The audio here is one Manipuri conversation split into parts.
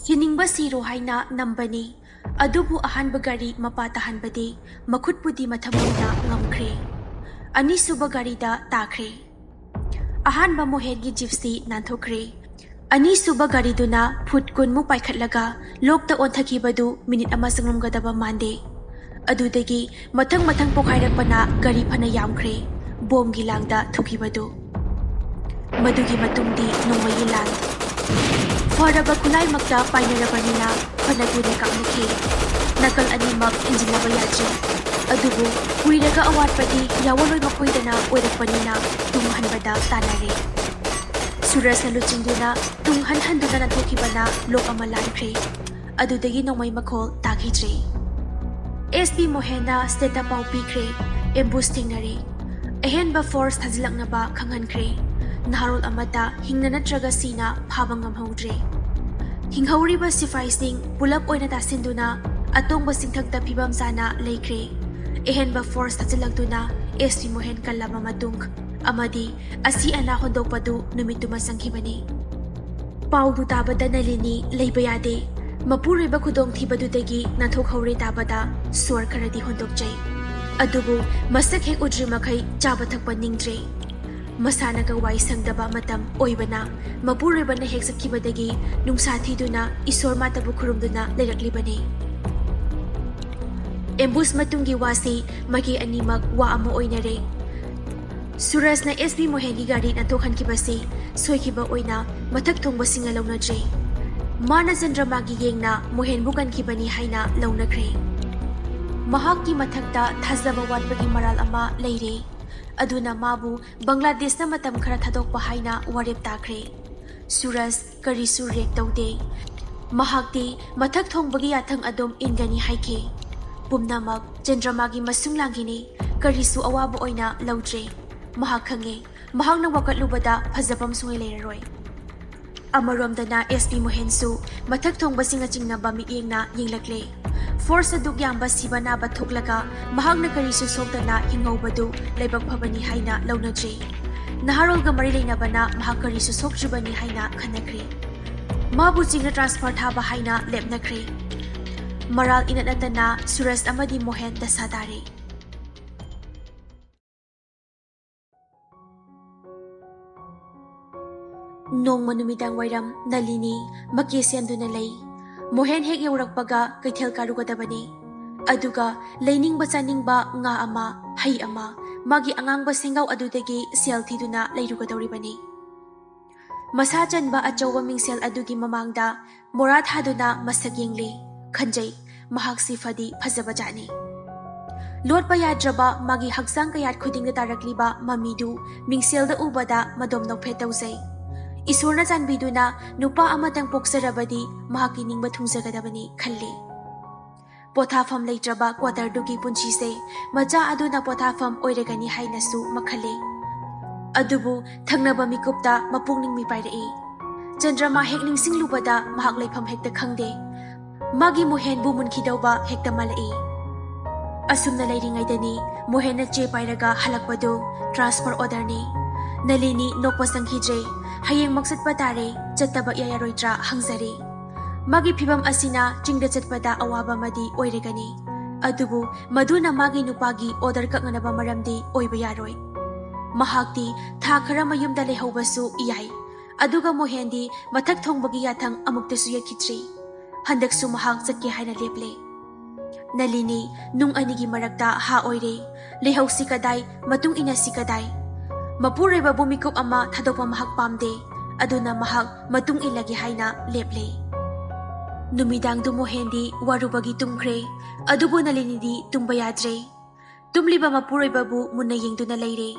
सिनिंगबा सिरो हाइना नंबनी अदुबु अहानबा गाड़ी मपा ताहनबदे मखुटपुदी मथमोना ngamkhre अनिसुबा गाड़ीदा ताख्रे अहानबा मोहेनगी जिप्सी नांथोख्रे अनिसुबा गाड़ीदुना फुट कुनमु पाइखटलगा लोकता ओंथखिबदु मिनिट अमा संगमगदबा मांदे अदुदगी मथंग मथंग पोखाइरकपना गाड़ी फना यामख्रे बोमगी लांगदा थुखिबदु मदुगी मतुंगदी नोंमयी लांग फरबा खुलाइमक्ता पाइनरबनिना फनगुने कामखे नकल अनिमक इंजिनबा याजे अदुबु कुइरगा अवाटपदी यावलोय मखोइदना ओइरकपनिना तुंगहनबदा तानारे सुरस लुचिंदुना तुंगहनहनदुना नथोखिबना लोक अमा लानख्रे अदुदगी नोंमय मखोल ताखिद्रे एसपी मोहेना स्टेटा पाउ पीख्रे एम्बुस थिंगनरे अहेनबा फोर्स थाजिलकनबा खंगहनख्रे नहारोल अमता हिंगना नत्रगा सीना फाबा ngamhौद्रे हिंगहौरिबा सिफाइसिंग पुलप ओइना तासिंदुना अतोंबा सिंथक्ता फिबम जाना लेख्रे एहेनबा फोर्स थाजिलकदुना एसपी मोहेन कल्लाबा मतुंग अमदी असी अना होंदोकपदु नुमितुमा संखिबनी पाउदु ताबदा नलिनी लेबा यादे मपुरेबा खुदोंग थिबदुदगी नाथोखौरे ताबदा सोर खरदी होंदोकजै अदुबु मसक हेक उद्रि मखै चाबा थकपा निंग्द्रे मसानगा वाई संगदबा मतम ओइबना मपुरेबना हेक सखिबदगी नुंसाथीदुना ईश्वर मातबु खुरुमदुना लेरकलिबने एम्बुस मतुंगी वासी मगे अनिमक वा अमा ओइनरे सुरसना एसपी मोहेनगी गाड़ी नाथोखनखिबसे सोइखिबा ओइना मथक थोंबसिंगा लौनद्रे माना चंद्रमागी येंगना मोहेनबु कनखिबनी हाइना लौनख्रे महाकी मथक्ता थाजबा वाटपगी मराल अमा लेरे अदुना माबु बांग्लादेशना मतम खरा थादोकपा हाइना वारेप ताख्रे सुरस करिसु रेक तौदे महाक्ति मथक थोंबगी याथंग अदुम इनगनी हाइखे पुमनामक चंद्रमागी मसुंग लांगिने करिसु अवाबु ओइना लौद्रे महाक खंगे महाकना वकटलुबदा फजबम सुंगै लेररोय अमरोमदना एसपी मोहेनसु मथक थोंबसिंग चिंगनबा मियेंगना येंगलक्ले फोर्स अदुक याम्बा सिबनाबा थोकलगा महाकना करिसु सोक्तना हिंगौबदु लेबक फबनी हाइना लौनद्रे नहारोलगा मरि लेनबना महाक करिसु सोक्जुबनी हाइना खनख्रे माबु चिंगना ट्रांसफर थाबा हाइना लेपनख्रे मराल इननतना सुरस अमदी मोहेन दसादारे नोंमा नुमिदांग वाइरम नलिनी मके सेंदुना लई मोहेन हेक यौरकपगा कैथेल कारुगदबने अदुगा लेनिंगबा चानिंगबा nga ama hai ama magi angangba sengaw adudagi sel thiduna leirugadoribani masa chanba achauba mingsel adugi mamangda mora thaduna masak yengli khanjai mahak sifadi phajaba jani lotpa yadraba magi haksang kayat khudingda tarakliba mamidu mingselda ubada madom nokphe tauzai इश्वरना चानबीदुना नुपा अमतंग पोक्सरबदी महाकी निंगबा थुंजगदबनी खल्ले पोथाफम लेत्रबा क्वार्टरदुगी पुंछिसे मचा अदुना पोथाफम ओइरगनी हाइनसु मखले अदुबु थंगनबा मिकुप्ता मपुंगनिंग मी पाइरई चंद्रमा हेक निंगसिंगलुबदा महाक लेफम हेक्ता खंगदे मागी मोहेनबु मुनखिदौबा हेक्ता मलई असुमना लेरिंगैदनी मोहेनना चे पाइरगा हलकपदु ट्रांसफर ऑर्डरनी नलिनी नोकपा संखिजे हयेंग मकसद पतारे चत्तबा यायारोइद्रा हंगजरे मागी फिबम असिना चिंगदा चत्पदा अवाबा मदी ओइरेगनी अदुबु मधुना मागी नुपागी ऑर्डर कगनबा मरमदी ओइबा यारोइ महाक्ति था खरा मयुमदा लेहौबसु इयाई अदुगा मोहेंदी मथक थोंबगी याथंग अमुक्तसु यखित्रि हंदकसु महाक चत्के हाइना लेपले नलिनी नुंग अनिगी मरक्ता हा ओइरे लेहौसि कदाई मतुंग इनासि कदाई मपुरेबा बुमिकुप अमा थादोपा महाक पामदे अदुना महाक मतुंग इलगे हाइना लेपले नुमिदांग दु मोहेंदी वारुबगी तुमख्रे अदुबु नलिनीदी तुंबा याद्रे तुमलिबा मपुरेबाबु मुन्ना येंगदुना लेरे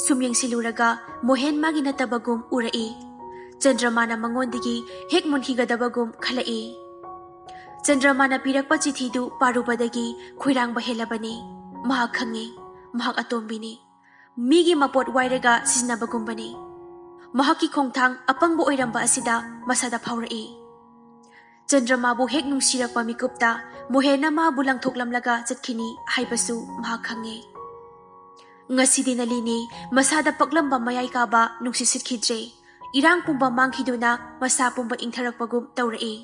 सुमयंग सिलुरगा मोहेन मागी नतबगुम उरई चंद्रमाना मंगोंदिगी हेक मुनखिगदबगुम खलई चंद्रमाना पिरकपा चिठिदु पारुबदगी खुइरांगबा हेलबने महाक खंगे महाक अतोंबिने मीगी मपोट वाइरगा सिजनबगुम्बने महाकी खोंगथांग अपंगबो ओइरंबा असिदा मसादा फावरई चंद्रमाबु हेक नुंसिरकपा मिकुप्ता Mohena माबु लांगथोकलमलगा चटखिनी हाइबसु महाक खंगे ngasi dinalini masada paklamba mayai kaba nungsi sitkidre irang pumba mangkhiduna masa pumba ingtharakpagum tawrai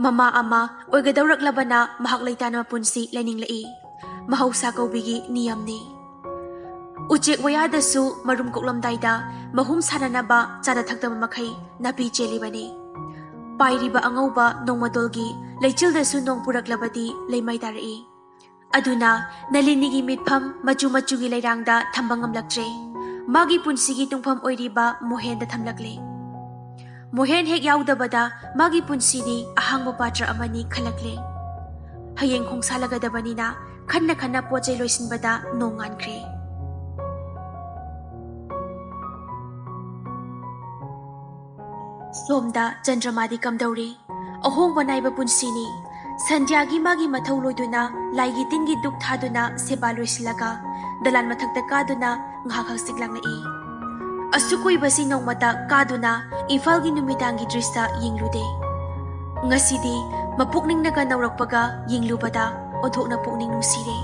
ꯃꯃꯥ ꯑꯃ ꯑꯣꯏꯒꯗꯧꯔꯛꯂꯕꯅ ꯃꯍꯥꯛ ꯂꯩꯇꯥꯅ ꯄꯨꯟꯁꯤ ꯂꯩꯅꯤꯡꯂꯛꯏ꯫ ꯃꯍꯧꯁꯥ ꯀꯧꯕꯤꯒꯤ ꯅꯤꯌꯝꯅꯤ꯫ ꯎꯆꯦꯛ ꯋꯥꯌꯥꯗꯁꯨ ꯃꯔꯨꯝ ꯀꯣꯛꯂꯝꯗꯥꯏꯗ ꯃꯍꯨꯝ ꯁꯥꯅꯅꯕ ꯆꯥꯅ ꯊꯛꯇꯕ ꯃꯈꯩ ꯅꯥꯄꯤ ꯆꯦꯜꯂꯤꯕꯅꯤ꯫ ꯄꯥꯏꯔꯤꯕ ꯑꯉꯧꯕ ꯅꯣꯡꯃꯗꯣꯜꯒꯤ ꯂꯩꯆꯤꯜꯗꯁꯨ ꯅꯣꯡ ꯄꯨꯔꯛꯂꯕꯗꯤ ꯂꯩꯃꯩ ꯇꯥꯔꯛꯏ꯫ ꯑꯗꯨꯅ ꯅꯂꯤꯅꯤꯒꯤ ꯃꯤꯠꯐꯝ ꯃꯆꯨ ꯃꯆꯨꯒꯤ ꯂꯩꯔꯥꯡꯗ ꯊꯝꯕ ꯉꯝꯂꯛꯇ꯭ꯔꯦ꯫ ꯃꯥꯒꯤ ꯄꯨꯟꯁꯤꯒꯤ ꯇꯨꯡꯐꯝ ꯑꯣꯏꯔꯤꯕ ꯃꯣꯍꯦꯟꯗ ꯊꯝꯂꯛꯂꯦ꯫ ꯃꯣꯍꯦꯟ ꯍꯦꯛ ꯌꯥꯎꯗꯕꯗ ꯃꯥꯒꯤ ꯄꯨꯟꯁꯤꯗꯤ ꯑꯍꯥꯡꯕ ꯄꯥꯇ꯭ꯔ ꯑꯃꯅꯤ ꯈꯜꯂꯛꯂꯦ꯫ ꯍꯌꯦꯡ ꯈꯣꯡꯁꯥꯜꯂꯒꯗꯕꯅꯤꯅ ꯈꯟꯅ ꯈꯟꯅ ꯄꯣꯠꯆꯩ ꯂꯣꯏꯁꯤꯟꯕꯗ ꯅꯣꯡ ꯉꯥꯟꯈ꯭ꯔꯦ꯫ ꯁꯣꯝꯗ ꯆꯟꯗ꯭ꯔꯃꯥꯗꯤ ꯀꯝꯗꯧꯔꯤ? ꯑꯍꯣꯡꯕ ꯅꯥꯏꯕ ꯄꯨꯟꯁꯤꯅꯤ꯫ ꯁꯟꯙ꯭ꯌꯥꯒꯤ ꯃꯥꯒꯤ ꯃꯊꯧ ꯂꯣꯏꯗꯨꯅ ꯂꯥꯏꯒꯤ ꯇꯤꯟꯒꯤ ꯗꯨꯛ ꯊꯥꯗꯨꯅ ꯁꯦꯕꯥ ꯂꯣꯏꯁꯤꯜꯂꯒ ꯗꯂꯥꯟ ꯃꯊꯛꯇ ꯀꯥꯗꯨꯅ ꯉꯥꯏꯍꯥꯛ ꯍꯛꯆꯤꯛ ꯂꯥꯡꯂꯛꯏ꯫ ꯑꯁꯨꯛ ꯀꯨꯏꯕꯁꯤ ꯅꯣꯡꯃꯇ ꯀꯥꯗꯨꯅ ꯏꯝꯐꯥꯜꯒꯤ ꯅꯨꯃꯤꯗꯥꯡꯒꯤ ꯗ꯭ꯔꯤꯁ ꯌꯦꯡꯂꯨꯗꯦ꯫ ꯉꯁꯤꯗꯤ ꯃꯄꯨꯛꯅꯤꯡꯅꯒ ꯅꯧꯔꯛꯄꯒ ꯌꯦꯡꯂꯨꯕꯗ ꯑꯣꯟꯊꯣꯛꯅ ꯄꯨꯛꯅꯤꯡ ꯅꯨꯡꯁꯤꯔꯦ꯫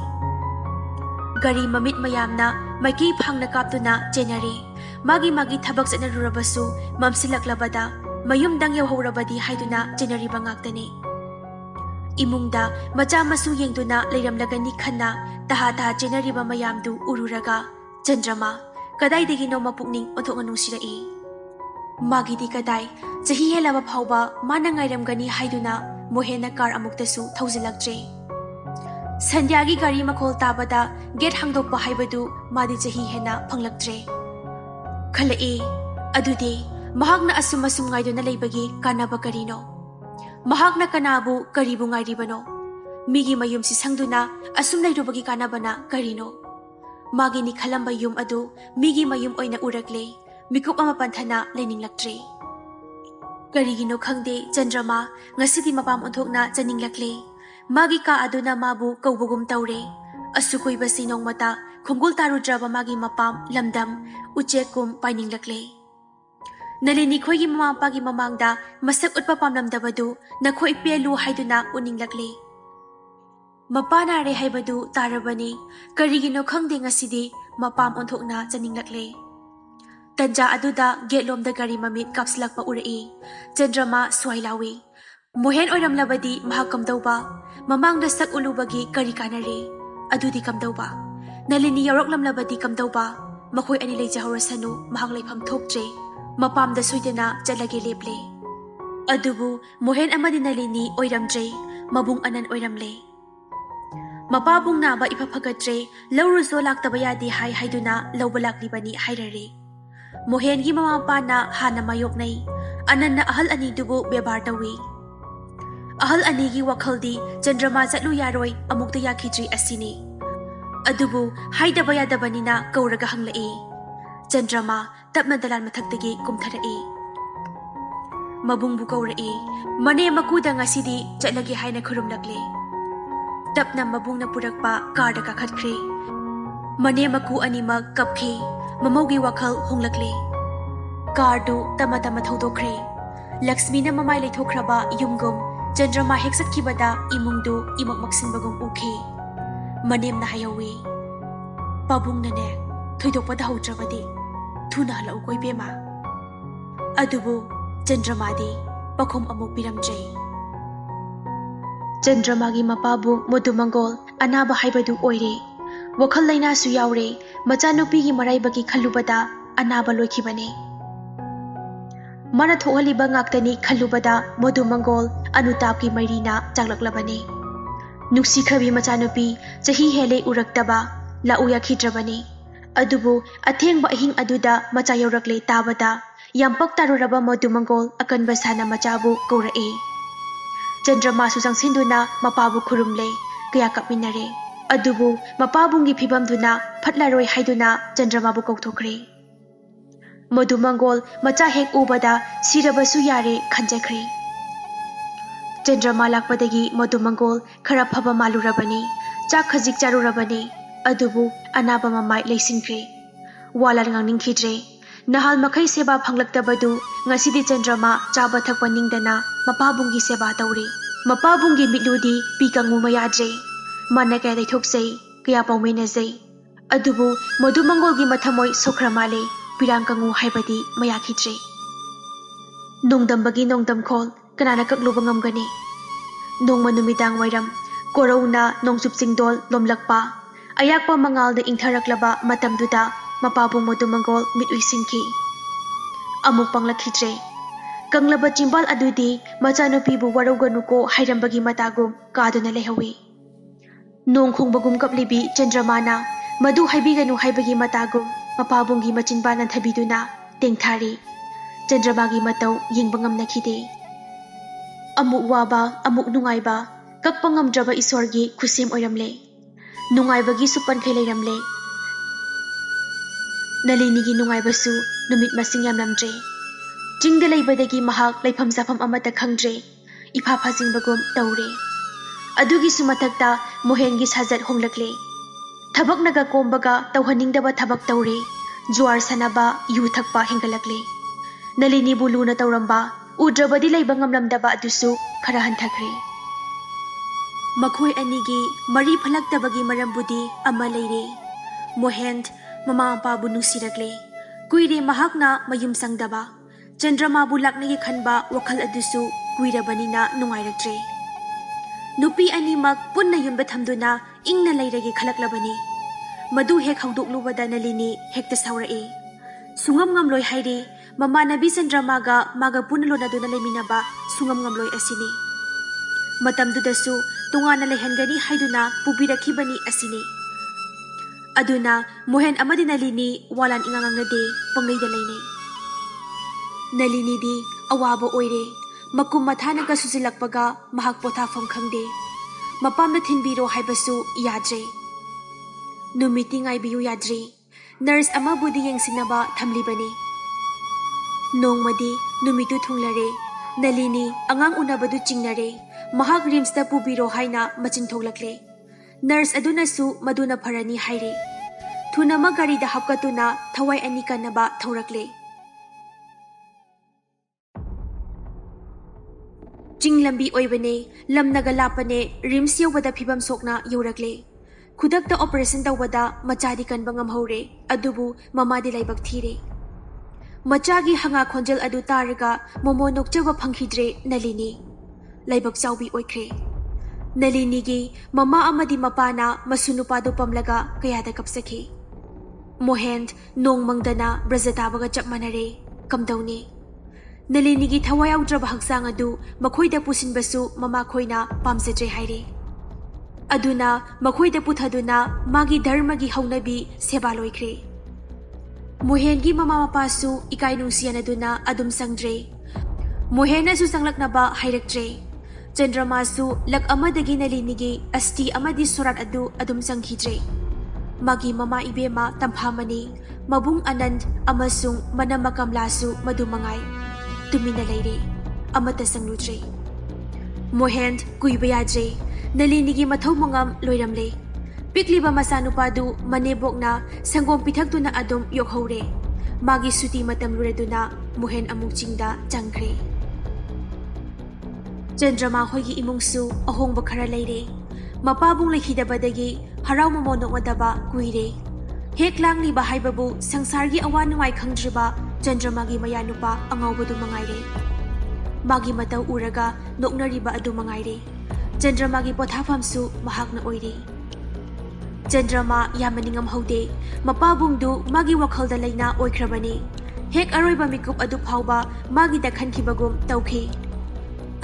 ꯒꯥꯔꯤ ꯃꯃꯤꯠ ꯃꯌꯥꯝꯅ ꯃꯥꯏꯀꯩ ꯐꯥꯡꯅ ꯀꯥꯞꯇꯨꯅ ꯆꯦꯟꯅꯔꯦ꯫ ꯃꯥꯒꯤ ꯊꯕꯛ ꯆꯠꯅꯔꯨꯔꯕꯁꯨ ꯃꯝꯁꯤꯜꯂꯛꯂꯕꯗ ꯃꯌꯨꯝꯗꯪ ꯌꯧꯍꯧꯔꯕꯗꯤ ꯍꯥꯏꯗꯨꯅ ꯆꯦꯟꯅꯔꯤꯕ ꯉꯥꯛꯇꯅꯤ꯫ ꯏꯃꯨꯡꯗ ꯃꯆꯥ ꯃꯁꯨ ꯌꯦꯡꯗꯨꯅ ꯂꯩꯔꯝꯂꯒꯅꯤ ꯈꯟꯅ ꯇꯍꯥ ꯇꯍꯥ ꯆꯦꯟꯅꯔꯤꯕ ꯃꯌꯥꯝꯗꯨ ꯎꯔꯨꯔꯒ ꯆꯟꯗ꯭ꯔꯃꯥ ꯀꯗꯥꯏꯗꯒꯤꯅꯣ ꯃꯄꯨꯛꯅꯤꯡ ꯑꯣꯟꯊꯣꯛꯅ ꯅꯨꯡꯁꯤꯔꯛꯏ꯫ ꯃꯥꯒꯤꯗꯤ ꯀꯗꯥꯏ ꯆꯍꯤ ꯍꯦꯜꯂꯕ ꯐꯥꯎꯕ ꯃꯥꯅ ꯉꯥꯏꯔꯝꯒꯅꯤ ꯍꯥꯏꯗꯨꯅ ꯃꯣꯍꯦꯟꯅ ꯀꯥꯔ ꯑꯃꯨꯛꯇꯁꯨ ꯊꯧꯖꯤꯜꯂꯛꯇ꯭ꯔꯦ꯫ ꯁꯟꯙ꯭ꯌꯥꯒꯤ ꯒꯥꯔꯤ ꯃꯈꯣꯜ ꯇꯥꯕꯗ ꯒꯦꯠ ꯍꯥꯡꯗꯣꯛꯄ ꯍꯥꯏꯕꯗꯨ ꯃꯥꯗꯤ ꯆꯍꯤ ꯍꯦꯟꯅ ꯐꯪꯂꯛꯇ꯭ꯔꯦ꯫ ꯈꯜꯂꯛꯏ ꯑꯗꯨꯗꯤ ꯃꯍꯥꯛꯅ ꯑꯁꯨꯝ ꯉꯥꯏꯗꯨꯅ ꯂꯩꯕꯒꯤ ꯀꯥꯟꯅꯕ ꯀꯔꯤꯅꯣ? ꯃꯍꯥꯛꯅ ꯀꯅꯥꯕꯨ ꯀꯔꯤꯕꯨ ꯉꯥꯏꯔꯤꯕꯅꯣ? ꯃꯤꯒꯤ ꯃꯌꯨꯝꯁꯤ ꯁꯪꯗꯨꯅ ꯑꯁꯨꯝ ꯂꯩꯔꯨꯕꯒꯤ ꯀꯥꯟꯅꯕꯅ ꯀꯔꯤꯅꯣ? ꯃꯥꯒꯤꯅꯤ ꯈꯜꯂꯝꯕ ꯌꯨꯝ ꯑꯗꯨ ꯃꯤꯒꯤ ꯃꯌꯨꯝ ꯑꯣꯏꯅ ꯎꯔꯛꯂꯦ꯫ ꯃꯤꯀꯨꯞ ꯑꯃ ꯄꯟꯊꯅ ꯂꯩꯅꯤꯡꯂꯛꯇ꯭ꯔꯦ꯫ ꯀꯔꯤꯒꯤꯅꯣ ꯈꯪꯗꯦ ꯆꯟꯗ꯭ꯔꯃꯥ ꯉꯁꯤꯗꯤ ꯃꯄꯥꯝ ꯑꯣꯟꯊꯣꯛꯅ ꯆꯠꯅꯤꯡꯂꯛꯂꯦ꯫ ꯃꯥꯒꯤ ꯀꯥ ꯑꯗꯨꯅ ꯃꯥꯕꯨ ꯀꯧꯕꯒꯨꯝ ꯇꯧꯔꯦ꯫ ꯑꯁꯨꯛ ꯀꯨꯏꯕꯁꯤ ꯅꯣꯡꯃꯇ ꯈꯣꯡꯒꯨꯜ ꯇꯥꯔꯨꯗ꯭ꯔꯕ ꯃꯥꯒꯤ ꯃꯄꯥꯝ ꯂꯝꯗꯝ ꯎꯆꯦꯛꯀꯨꯝ ꯄꯥꯏꯅꯤꯡꯂꯛꯂꯦ꯫ ꯅꯂꯤꯅꯤ ꯈꯣꯏꯒꯤ ꯃꯃꯥ ꯃꯄꯥꯒꯤ ꯃꯃꯥꯡꯗ ꯃꯁꯛ ꯎꯠꯄ ꯄꯥꯝꯂꯝꯗꯕꯗꯨ ꯅꯈꯣꯏ ꯄꯦꯜꯂꯨ ꯍꯥꯏꯗꯨꯅ ꯎꯠꯅꯤꯡꯂꯛꯂꯦ꯫ ꯃꯄꯥ ꯅꯥꯔꯦ ꯍꯥꯏꯕꯗꯨ ꯇꯥꯔꯕꯅꯤ꯫ ꯀꯔꯤꯒꯤꯅꯣ ꯈꯪꯗꯦ ꯉꯁꯤꯗꯤ ꯃꯄꯥꯝ ꯑꯣꯟꯊꯣꯛꯅ ꯆꯠꯅꯤꯡꯂꯛꯂꯦ꯫ ꯇꯟꯖꯥ ꯑꯗꯨꯗ ꯒꯦꯠꯂꯣꯝꯗ ꯒꯥꯔꯤ ꯃꯃꯤꯠ ꯀꯥꯞꯁꯤꯜꯂꯛꯄ ꯎꯔꯛꯏ꯫ ꯆꯟꯗ꯭ꯔꯃꯥ ꯁ꯭ꯋꯥꯏ ꯂꯥꯎꯏ꯫ ꯃꯣꯍꯦꯟ ꯑꯣꯏꯔꯝꯂꯕꯗꯤ ꯃꯍꯥꯛ ꯀꯝꯗꯧꯕ? ꯃꯃꯥꯡꯗ ꯁꯛ ꯎꯠꯂꯨꯕꯒꯤ ꯀꯔꯤ ꯀꯥꯟꯅꯔꯦ? ꯑꯗꯨꯗꯤ ꯀꯝꯗꯧꯕ? ꯅꯂꯤꯅꯤ ꯌꯥꯎꯔꯛꯂꯝꯂꯕꯗꯤ ꯀꯝꯗꯧꯕ? ꯃꯈꯣꯏ ꯑꯅꯤ ꯂꯩꯖꯍꯧꯔꯁꯅꯨ ꯃꯍꯥꯛ ꯂꯩꯐꯝ ꯊꯣꯛꯇ꯭ꯔꯦ꯫ ꯃꯄꯥꯝꯗ ꯁꯣꯏꯗꯅ ꯆꯠꯂꯒꯦ ꯂꯦꯞꯂꯦ꯫ ꯑꯗꯨꯕꯨ ꯃꯣꯍꯦꯟ ꯑꯃꯗꯤ ꯅꯂꯤꯅꯤ ꯑꯣꯏꯔꯝꯗ꯭ꯔꯦ꯫ ꯃꯕꯨꯡ ꯑꯅꯟ ꯑꯣꯏꯔꯝꯂꯦ꯫ ꯃꯄꯥꯕꯨꯡ ꯅꯥꯕ ꯏꯐ ꯐꯒꯠꯇ꯭ꯔꯦ꯫ ꯂꯧꯔꯨꯆꯣ ꯂꯥꯛꯇꯕ ꯌꯥꯗꯦ ꯍꯥꯏꯗꯨꯅ ꯂꯧꯕ ꯂꯥꯛꯂꯤꯕꯅꯤ ꯍꯥꯏꯔꯔꯦ꯫ ꯃꯣꯍꯦꯟꯒꯤ ꯃꯃꯥ ꯃꯄꯥꯅ ꯍꯥꯟꯅ ꯃꯥꯌꯣꯛꯅꯩ꯫ ꯑꯅꯟꯅ ꯑꯍꯜ ꯑꯅꯤꯗꯨꯕꯨ ꯕꯦꯕꯥꯔ ꯇꯧꯏ꯫ ꯑꯍꯜ ꯑꯅꯤꯒꯤ ꯋꯥꯈꯜꯗꯤ ꯆꯟꯗ꯭ꯔꯃꯥ ꯆꯠꯂꯨ ꯌꯥꯔꯣꯏ ꯑꯃꯨꯛꯇ ꯌꯥꯈꯤꯗ꯭ꯔꯤ ꯑꯁꯤꯅꯤ꯫ ꯑꯗꯨꯕꯨ ꯍꯥꯏꯗꯕ ꯌꯥꯗꯕꯅꯤꯅ ꯀꯧꯔꯒ ꯍꯪꯂꯛꯏ꯫ ꯆꯟꯗ꯭ꯔꯃꯥ ꯇꯞꯅ ꯗꯂꯥꯟ ꯃꯊꯛꯇꯒꯤ ꯀꯨꯝꯊꯔꯛꯏ꯫ ꯃꯕꯨꯡꯕꯨ ꯀꯧꯔꯛꯏ꯫ ꯃꯅꯦ ꯃꯀꯨꯗ ꯉꯁꯤꯗꯤ ꯆꯠꯂꯒꯦ ꯍꯥꯏꯅ ꯈꯨꯔꯨꯝꯂꯛꯂꯦ꯫ ꯇꯞꯅ ꯃꯕꯨꯡꯅ ꯄꯨꯔꯛꯄ ꯀꯥꯔꯗ ꯀꯥꯈꯠꯈ꯭ꯔꯦ꯫ ꯃꯅꯦ ꯃꯀꯨ ꯑꯅꯤꯃꯛ ꯀꯞꯈꯤ꯫ ꯃꯃꯧꯒꯤ ꯋꯥꯈꯜ ꯍꯣꯡꯂꯛꯂꯦ꯫ ꯀꯥꯔꯗꯨ ꯇꯞꯅ ꯇꯞꯅ ꯊꯧꯗꯣꯛꯈ꯭ꯔꯦ꯫ ꯂꯛꯁꯃꯤꯅ ꯃꯃꯥꯏ ꯂꯩꯊꯣꯛꯈ꯭ꯔꯕ ꯌꯨꯝꯒꯨꯝ ꯆꯟꯗ꯭ꯔꯃꯥ ꯍꯦꯛ ꯆꯠꯈꯤꯕꯗ ꯏꯃꯨꯡꯗꯨ ꯏꯃꯛ ꯃꯛꯁꯤꯟꯕꯒꯨꯝ ꯎꯈꯤ꯫ ꯃꯅꯦꯝꯅ ꯍꯥꯏꯍꯧꯏ꯫ ꯄꯥꯕꯨꯡꯅꯅꯦ ꯊꯣꯏꯗꯣꯛꯄ ꯇꯧꯍꯧꯗ꯭ꯔꯕꯗꯤ ꯊꯨꯅ ꯍꯜꯂꯛꯎꯀꯣ ꯏꯕꯦꯝꯃ꯫ ꯑꯗꯨꯕꯨ ꯆꯟꯗ꯭ꯔꯃꯥꯗꯤ ꯄꯥꯎꯈꯨꯝ ꯑꯃꯨꯛ ꯄꯤꯔꯝꯗ꯭ꯔꯦ꯫ ꯆꯟꯗ꯭ꯔꯃꯥꯒꯤ ꯃꯄꯥꯕꯨꯡ ꯃꯣꯗꯨꯃꯪꯒꯣꯜ ꯑꯅꯥꯕ ꯍꯥꯏꯕꯗꯨ ꯑꯣꯏꯔꯦ꯫ ꯋꯥꯈꯜ ꯂꯩꯅꯥꯁꯨ ꯌꯥꯎꯔꯦ꯫ ꯃꯆꯥꯅꯨꯄꯤꯒꯤ ꯃꯔꯥꯏꯕꯛꯀꯤ ꯈꯜꯂꯨꯕꯗ ꯑꯅꯥꯕ ꯂꯣꯏꯈꯤꯕꯅꯦ꯫ ꯃꯥꯅ ꯊꯣꯛꯍꯜꯂꯤꯕ ꯉꯥꯛꯇꯅꯤ ꯈꯜꯂꯨꯕꯗ ꯃꯣꯗꯨꯃꯪꯒꯣꯜ ꯑꯅꯨꯇꯥꯞꯀꯤ ꯃꯩꯔꯤꯅ ꯆꯥꯛꯂꯛꯂꯕꯅꯤ꯫ ꯅꯨꯡꯁꯤꯈ꯭ꯔꯕꯤ ꯃꯆꯥꯅꯨꯄꯤ ꯆꯍꯤ ꯍꯦꯜꯂꯦ ꯎꯔꯛꯇꯕ ꯂꯥꯛꯎ ꯌꯥꯈꯤꯗ꯭ꯔꯕꯅꯤ꯫ ꯑꯗꯨꯕꯨ ꯑꯊꯦꯡꯕ ꯑꯍꯤꯡ ꯑꯗꯨꯗ ꯃꯆꯥ ꯌꯧꯔꯛꯂꯦ ꯇꯥꯕꯗ ꯌꯥꯝ ꯄꯛ ꯇꯥꯔꯨꯔꯕ ꯃꯣꯗꯨꯃꯪꯒꯣꯜ ꯑꯀꯟꯕ ꯁꯥꯅ ꯃꯆꯥꯕꯨ ꯀꯧꯔꯛꯏ꯫ ꯆꯟꯗ꯭ꯔꯃꯥꯁꯨ ꯆꯪꯁꯤꯟꯗꯨꯅ ꯃꯄꯥꯕꯨ ꯈꯨꯔꯨꯝꯂꯦ꯫ ꯀꯌꯥ ꯀꯞꯃꯤꯟꯅꯔꯦ꯫ ꯑꯗꯨꯕꯨ ꯃꯄꯥꯕꯨꯡꯒꯤ ꯐꯤꯚꯝꯗꯨꯅ ꯐꯠꯂꯔꯣꯏ ꯍꯥꯏꯗꯨꯅ ꯆꯟꯗ꯭ꯔꯃꯥꯕꯨ ꯀꯧꯊꯣꯛꯈ꯭ꯔꯦ꯫ ꯃꯣꯗꯨꯃꯪꯒꯣꯜ ꯃꯆꯥ ꯍꯦꯛ ꯎꯕꯗ ꯁꯤꯔꯕꯁꯨ ꯌꯥꯔꯦ ꯈꯟꯖꯈ꯭ꯔꯦ꯫ ꯆꯟꯗ꯭ꯔꯃꯥ ꯂꯥꯛꯄꯗꯒꯤ ꯃꯣꯗꯨꯃꯪꯒꯣꯜ ꯈꯔ ꯐꯕ ꯃꯥꯜꯂꯨꯔꯕꯅꯤ꯫ ꯆꯥꯛ ꯈꯖꯤꯛ ꯆꯥꯔꯨꯔꯕꯅꯤ꯫ ꯑꯗꯨꯕꯨ ꯑꯅꯥꯕ ꯃꯃꯥꯏ ꯂꯩꯁꯤꯟꯈ꯭ꯔꯦ꯫ ꯋꯥꯂꯥꯟ ꯉꯥꯡꯅꯤꯡꯈꯤꯗ꯭ꯔꯦ꯫ ꯅꯍꯥꯜ ꯃꯈꯩ ꯁꯦꯕꯥ ꯐꯪꯂꯛꯇꯕꯗꯨ ꯉꯁꯤꯗꯤ ꯆꯟꯗ꯭ꯔꯃꯥ ꯆꯥꯕ ꯊꯛꯄ ꯅꯤꯡꯗꯅ ꯃꯄꯥꯕꯨꯡꯒꯤ ꯁꯦꯕꯥ ꯇꯧꯔꯦ꯫ ꯃꯄꯥꯕꯨꯡꯒꯤ ꯃꯤꯠꯂꯨꯗꯤ ꯄꯤ ꯀꯪꯉꯨ ꯌꯥꯗ꯭ꯔꯦ꯫ ꯃꯥꯅ ꯀꯌꯥ ꯇꯩꯊꯣꯛꯆꯩ ꯀꯌా ꯄꯥꯎꯃꯤꯟꯅꯖꯩ꯫ ꯑꯗꯨꯕꯨ ꯃꯣꯗꯨꯃꯪꯒꯣꯜꯒꯤ ꯃꯊꯃꯣꯏ ꯁꯣꯛꯈ꯭ꯔ ꯃꯥꯜꯂꯦ꯫ ꯄꯤꯔꯥꯡ ꯀꯪꯉꯨ ꯍꯥꯏꯕꯗꯤ ꯃꯌꯥꯈꯤꯗ꯭ꯔꯦ꯫ ꯅꯣꯡꯗꯝꯕꯒꯤ ꯅꯣꯡꯗꯝꯈꯣꯜ ꯀꯅꯥꯅ ꯀꯛꯂꯨꯕ ꯉꯝꯒꯅꯤ? Nongma numidang wairam, korona nongsup singdol lomlakpa. Ayakpa mangalda ingtharaklaba matamduda mapabong modumangol mituisinki. Amuk panglakhidre. Kanglaba chimbal adudi machanupibu warauganuko hairambagi matagum kaduna lehawi. Nong khongbagum kaplibi Chandramana madu haibiganu haibagi matagum mapabonggi machinbanan thabiduna tengthari. Chandramagi matau yingbangam nakhide. Amuk waba amuk nungaiba kakpangamdraba isorgi khusim oiramle. Nungaibagi supan khaileiramle. Nalinigi nungaibasu numit masing yamlamdre. Jingda leibadagi mahak leifam safam amata khangdre. Ipa phasingbagum taure. Adugi sumathakta Mohengi sajat honglakle. Thabak naga kombaga tauhaningdaba thabak taure. Juar sanaba yu thakpa hengalakle. Nalini buluna tauramba udrabadi leiba ngamlamdaba adusu khara hanthakre. Makhoi anigi mari phalaktabagi marambudi ama leire. Mohend mama pabu nusirakle. Kuire mahakna mayum sangdaba. Chandramabu laknagi khanba wakhal adusu kuirabanina nungairaktre. Nupi animak punna yumba thamduna ingna leiragi khalaklabani. Madu hek haudokluwada Nalini hekta saurae. Sungam ngamloi haire mama nabi Chandramaga maga punalonaduna leminaba sungam ngamloi asini. Matamdudasu tungana lehangani haiduna pubirakhibani asini. Aduna Mohen amadi Nalini walan ingangangnade pangaida leine. Nalini di awaba oire makum mathanaga susilakpaga mahak pothafam khangde. Mapamda thinbiro haibasu yadre. Numiti ngaibiyu yadre. Nurse amabudi yengsinaba thamlibani. Nongmadi numitu thunglare. Nalini angang unabadu chingnare. Mahak rimsta pubiro haina machin thoglakle. Nurse adunasu maduna pharani haire. Thuna magarida hapkatuna thawai ani kanaba thorakle. Jinglambi oibane lamnaga lapane rims yawada phibam sokna yorakle. Khudakta operation tawada machadi kanba ngamhore adubu mamadi laibak thire. Machagi hanga khonjel adu taraga momo nokchaba phangkhidre Nalini. Laibak chawbi oikre. Nalini gi mama amadi mapana masunupado pamlaga kayada kapsakhe. Mohend nong mangdana brajatabaga chapmanare kamdauni. Nalini gi thawai audraba haksang adu makhoida pusinbasu mama khoina pamjadre haire. Aduna makhoida puthaduna magi dharma gi haunabi seba loikre. Mohen gi mama mapasu ikai nungsianaduna adum sangdre. Mohena su sanglaknaba hairaktre. Chandramasu lak amadagi Nalini gi asti amadi sorat adu adum sangkhidre. Magi mama ibema tamphamani mabung Anand amasung manamakamlasu madumangai. Tumina leire amata sangludre. Mohend kuiba yadre. Nalini gi mathau mangam loiramle. Pikliba masanupadu manebokna sangom pithakduna adum yokhore. Magi suti matam lureduna Mohen amuk chingda changkhre. Chandrama hoigi imungsu ahongba khara leire. Mapabung lekhidabadagi harau mamonokmadaba kuire. Hek langliba haibabu sangsargi awanungai khangdriba Chandramagi mayanupa angawbadu mangaire. Magi matau uraga noknariba adu mangaire. Chandramagi pothafamsu mahakna oire. Chandrama yamaningam haude mapabungdu magi wakhalda leina oikrabani. Hek aroiba mikup adu phauba magi dakhankibagum tauke.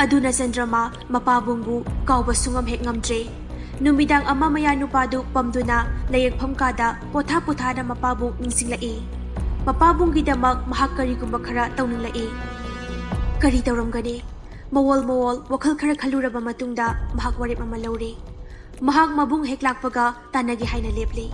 Aduna Chandrama mapabungbu kawba sungam hek ngamdre. Numidang ama mayanupadu pamduna layakpham kada potha-pothana mapabung ningsinglai. Mapabunggi damak mahak karigumba khara taununglai. Kari tauramgani. Mawol wakhal khara khaluraba matungda mahak warep ama laure. Mahak mabung hek lakpaga tanagi haina leple.